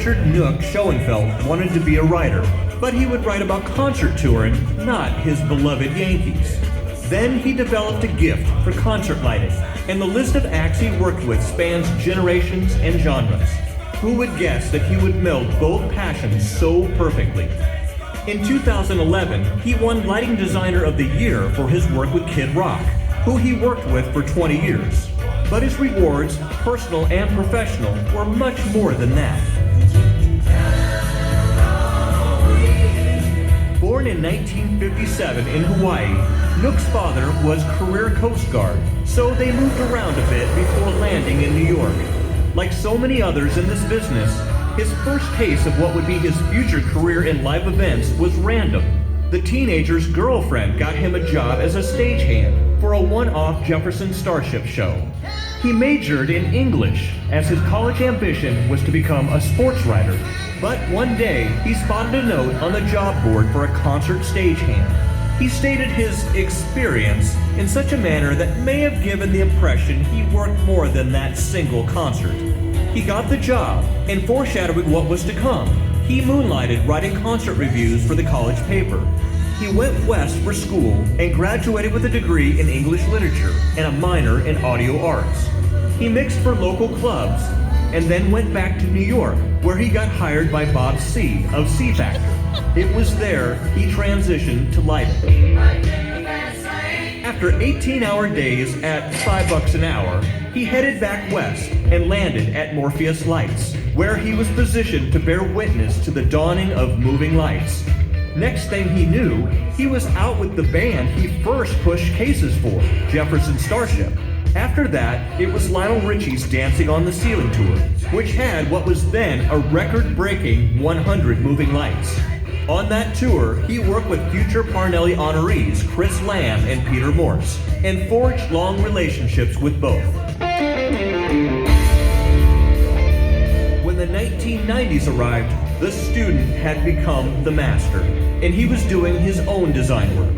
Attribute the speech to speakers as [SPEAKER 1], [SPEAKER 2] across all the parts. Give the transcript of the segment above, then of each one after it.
[SPEAKER 1] Richard Nook Schoenfeld wanted to be a writer, but he would write about concert touring, not his beloved Yankees. Then he developed a gift for concert lighting, and the list of acts he worked with spans generations and genres. Who would guess that he would meld both passions so perfectly? In 2011, he won Lighting Designer of the Year for his work with Kid Rock, who he worked with for 20 years. But his rewards, personal and professional, were much more than that. Born in 1957 in Hawaii, Nook's father was career Coast Guard, so they moved around a bit before landing in New York. Like so many others in this business, his first taste of what would be his future career in live events was random. The teenager's girlfriend got him a job as a stagehand for a one-off Jefferson Starship show. He majored in English, as his college ambition was to become a sports writer. But one day, he spotted a note on the job board for a concert stagehand. He stated his experience in such a manner that may have given the impression he worked more than that single concert. He got the job, and foreshadowing what was to come, he moonlighted writing concert reviews for the college paper. He went west for school and graduated with a degree in English literature and a minor in audio arts. He mixed for local clubs and then went back to New York, where he got hired by Bob C. of C Factor. It was there he transitioned to lighting. After 18-hour days at $5 an hour, he headed back west and landed at Morpheus Lights, where he was positioned to bear witness to the dawning of moving lights. Next thing he knew, he was out with the band he first pushed cases for, Jefferson Starship. After that, it was Lionel Richie's Dancing on the Ceiling tour, which had what was then a record-breaking 100 moving lights. On that tour, he worked with future Parnelli honorees Chris Lamb and Peter Morse, and forged long relationships with both. When the 1990s arrived, the student had become the master, and he was doing his own design work.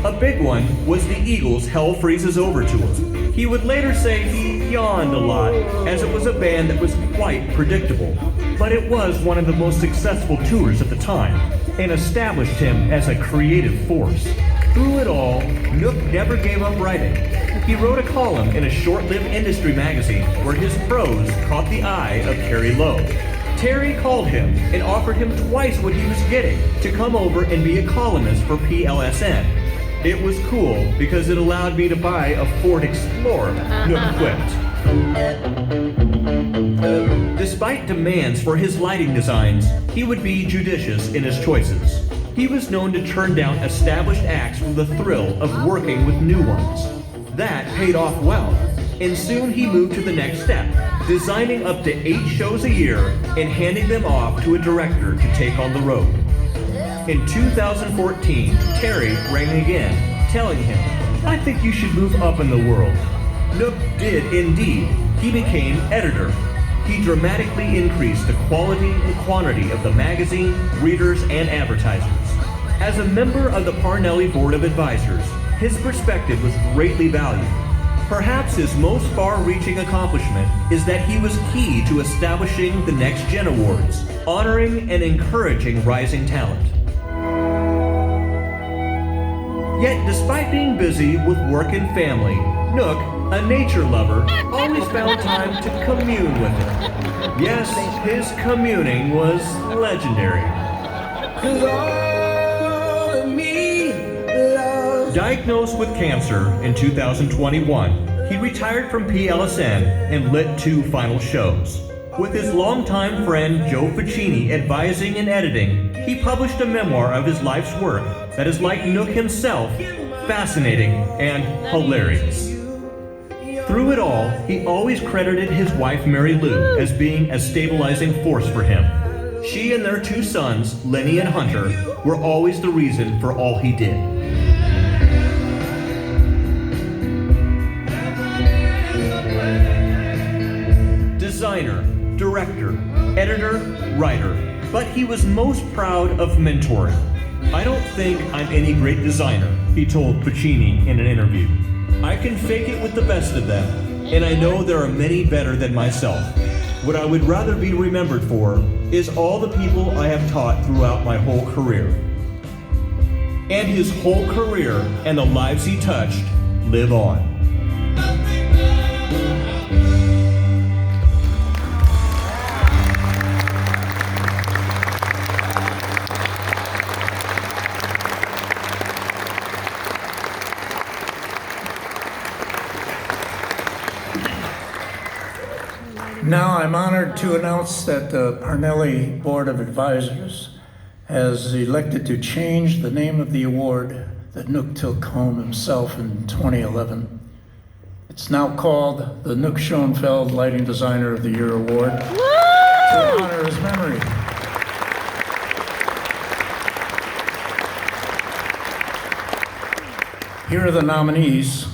[SPEAKER 1] A big one was the Eagles' Hell Freezes Over tour. He would later say he yawned a lot, as it was a band that was quite predictable. But it was one of the most successful tours at the time, and established him as a creative force. Through it all, Nook never gave up writing. He wrote a column in a short-lived industry magazine where his prose caught the eye of Terry Lowe. Terry called him and offered him twice what he was getting to come over and be a columnist for PLSN. It was cool because it allowed me to buy a Ford Explorer, Nook quipped. Despite demands for his lighting designs, he would be judicious in his choices. He was known to turn down established acts for the thrill of working with new ones. That paid off well, and soon he moved to the next step, designing up to 8 shows a year and handing them off to a director to take on the road. In 2014, Terry rang again, telling him, "I think you should move up in the world." Nook did indeed. He became editor. He dramatically increased the quality and quantity of the magazine, readers, and advertisers. As a member of the Parnelli Board of Advisors, his perspective was greatly valued. Perhaps his most far-reaching accomplishment is that he was key to establishing the Next Gen Awards, honoring and encouraging rising talent. Yet, despite being busy with work and family, Nook, a nature lover, always found time to commune with her. Yes, his communing was legendary. Diagnosed with cancer in 2021, he retired from PLSN and lit 2 final shows. With his longtime friend Joe Ficini advising and editing, he published a memoir of his life's work that is, like Nook himself, fascinating and hilarious. Through it all, he always credited his wife Mary Lou as being a stabilizing force for him. She and their 2 sons, Lenny and Hunter, were always the reason for all he did. Designer, director, editor, writer, but he was most proud of mentoring. "I don't think I'm any great designer," he told Puccini in an interview. "I can fake it with the best of them, and I know there are many better than myself. What I would rather be remembered for is all the people I have taught throughout my whole career. And his whole career and the lives he touched live on.
[SPEAKER 2] Now I'm honored to announce that the Parnelli Board of Advisors has elected to change the name of the award that Nook took home himself in 2011. It's now called the Nook Schoenfeld Lighting Designer of the Year Award to honor his memory. Here are the nominees.